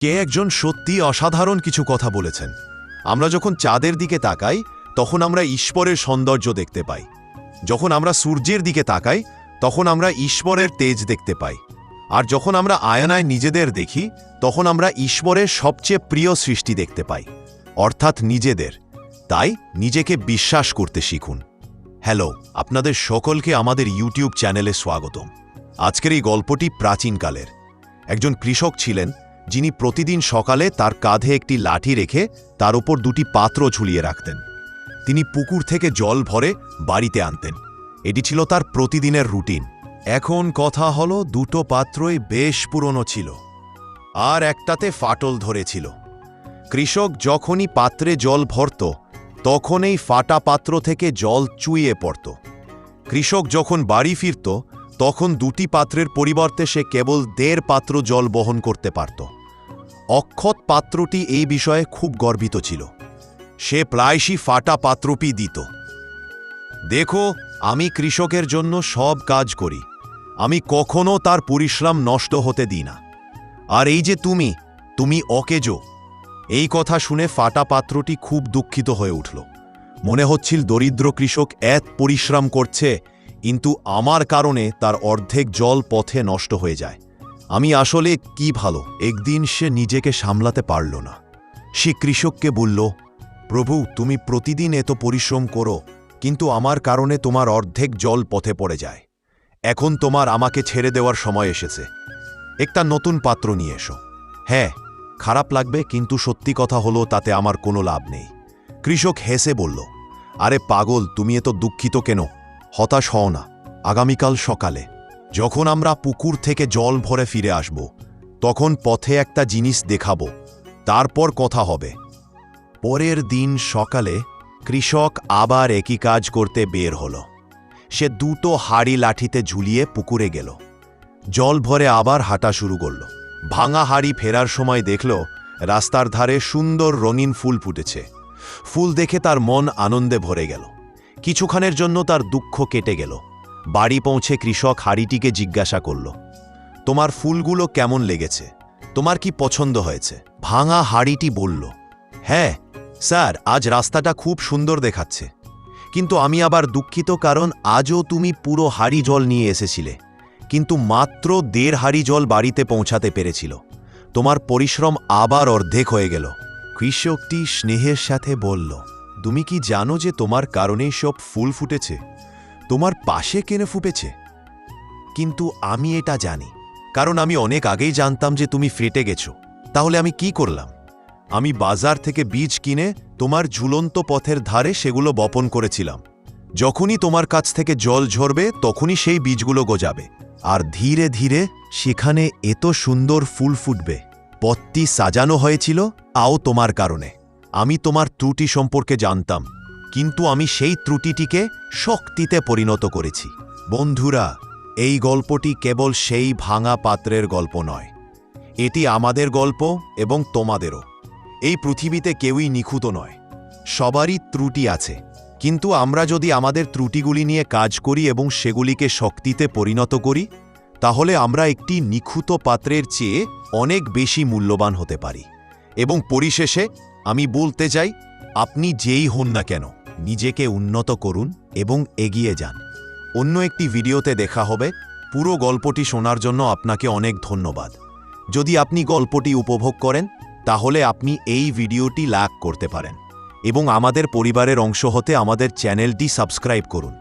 কে একজন সত্যি অসাধারণ কিছু কথা বলেছেন। আমরা যখন চাঁদের দিকে তাকাই তখন আমরা ঈশ্বরের সৌন্দর্য দেখতে পাই। যখন আমরা সূর্যের দিকে তাকাই তখন আমরা ঈশ্বরের তেজ দেখতে পাই। আর যখন আমরা আয়নায় নিজেদের দেখি তখন আমরা ঈশ্বরের সবচেয়ে প্রিয় সৃষ্টি দেখতে পাই, অর্থাৎ নিজেদের। তাই নিজেকে বিশ্বাস করতে শিখুন। হ্যালো, আপনাদের সকলকে আমাদের ইউটিউব চ্যানেলে স্বাগতম। আজকের এই গল্পটি প্রাচীনকালের। একজন কৃষক ছিলেন যিনি প্রতিদিন সকালে তার কাঁধে একটি লাঠি রেখে তার উপর দুটি পাত্র ঝুলিয়ে রাখতেন। তিনি পুকুর থেকে জল ভরে বাড়িতে আনতেন। এটি ছিল তার প্রতিদিনের রুটিন। এখন কথা হলো, দুটো পাত্রই বেশ পুরনো ছিল, আর একটাতে ফাটল ধরেছিল। কৃষক যখনই পাত্রে জল ভরত তখন এই ফাটা পাত্র থেকে জল চুইয়ে পড়ত। কৃষক যখন বাড়ি ফিরত তখন দুটি পাত্রের পরিবর্তে সে কেবল 1.5 পাত্র জল বহন করতে পারত। অক্ষত পাত্রটি এই বিষয়ে খুব গর্বিত ছিল। সে প্রায়শই ফাটা পাত্রটি দিত। দেখো, আমি কৃষকের জন্য সব কাজ করি, আমি কখনো তার পরিশ্রম নষ্ট হতে দিই না। আর এই যে তুমি অকেজো। এই কথা শুনে ফাটা পাত্রটি খুব দুঃখিত হয়ে উঠল। মনে হচ্ছিল দরিদ্র কৃষক এত পরিশ্রম করছে, কিন্তু আমার কারণে তার অর্ধেক জল পথে নষ্ট হয়ে যায়। আমি আসলে কি ভালো। একদিন সে নিজেকে সামলাতে পারল না। সে কৃষককে বলল, প্রভু, তুমি প্রতিদিন এত পরিশ্রম করো, কিন্তু আমার কারণে তোমার অর্ধেক জল পথে পড়ে যায়। এখন তোমার আমাকে ছেড়ে দেওয়ার সময় এসেছে। একটা নতুন পাত্র নিয়ে এসো। হ্যাঁ, খারাপ লাগবে, কিন্তু সত্যি কথা হলো তাতে আমার কোনো লাভ নেই। কৃষক হেসে বলল, আরে পাগল, তুমি এত দুঃখিত কেন? হতাশ হও না। আগামীকাল সকালে যখন আমরা পুকুর থেকে জল ভরে ফিরে আসব তখন পথে একটা জিনিস দেখাবো, তারপর কথা হবে। পরের দিন সকালে কৃষক আবার একই কাজ করতে বের হল। সে দুটো হাড়ি লাঠিতে ঝুলিয়ে পুকুরে গেল। জল ভরে আবার হাঁটা শুরু করল। ভাঙা হাড়ি ফেরার সময় দেখল রাস্তার ধারে সুন্দর রঙিন ফুল ফুটেছে। ফুল দেখে তার মন আনন্দে ভরে গেল। কিছুক্ষণের জন্য তার দুঃখ কেটে গেল। বাড়ি পৌঁছে কৃষক হাড়িটিকে জিজ্ঞাসা করল, তোমার ফুলগুলো কেমন লেগেছে? তোমার কি পছন্দ হয়েছে? ভাঙা হাড়িটি বলল, হ্যাঁ স্যার, আজ রাস্তাটা খুব সুন্দর দেখাচ্ছে, কিন্তু আমি আবার দুঃখিত, কারণ আজও তুমি পুরো হাড়ি জল নিয়ে এসেছিলে, কিন্তু মাত্র 1.5 হাড়ি জল বাড়িতে পৌঁছাতে পেরেছিল। তোমার পরিশ্রম আবার অর্ধেক হয়ে গেল। কৃষকটি স্নেহের সাথে বলল, তুমি কি জানো যে তোমার কারণেই সব ফুল ফুটেছে? তোমার পাশে কেন ফুটেছে? কিন্তু আমি এটা জানি, কারণ আমি অনেক আগেই জানতাম যে তুমি ফেটে গেছো। তাহলে আমি কি করলাম? আমি বাজার থেকে বীজ কিনে তোমার ঝুলন্ত পথের ধারে সেগুলো বপন করেছিলাম। যখনই তোমার কাছ থেকে জল ঝরবে তখনই সেই বীজগুলো গজাবে, আর ধীরে ধীরে সেখানে এত সুন্দর ফুল ফুটবে। পথটি সাজানো হয়েছিল আও তোমার কারণে। আমি তোমার ত্রুটি সম্পর্কে জানতাম, কিন্তু আমি সেই ত্রুটিটিকে শক্তিতে পরিণত করেছি। বন্ধুরা, এই গল্পটি কেবল সেই ভাঙা পাত্রের গল্প নয়, এটি আমাদের গল্প এবং তোমাদেরও। এই পৃথিবীতে কেউই নিখুঁত নয়, সবারই ত্রুটি আছে, কিন্তু আমরা যদি আমাদের ত্রুটিগুলি নিয়ে কাজ করি এবং সেগুলিকে শক্তিতে পরিণত করি, তাহলে আমরা একটি নিখুঁত পাত্রের চেয়ে অনেক বেশি মূল্যবান হতে পারি। এবং পরিশেষে আমি বলতে চাই, আপনি যেই হন না কেন, নিজেকে উন্নত করুন এবং এগিয়ে যান। অন্য একটি ভিডিওতে দেখা হবে। পুরো গল্পটি শোনার জন্য আপনাকে অনেক ধন্যবাদ। যদি আপনি গল্পটি উপভোগ করেন তাহলে আপনি এই ভিডিওটি লাইক করতে পারেন এবং আমাদের পরিবারের অংশ হতে আমাদের চ্যানেলটি সাবস্ক্রাইব করুন।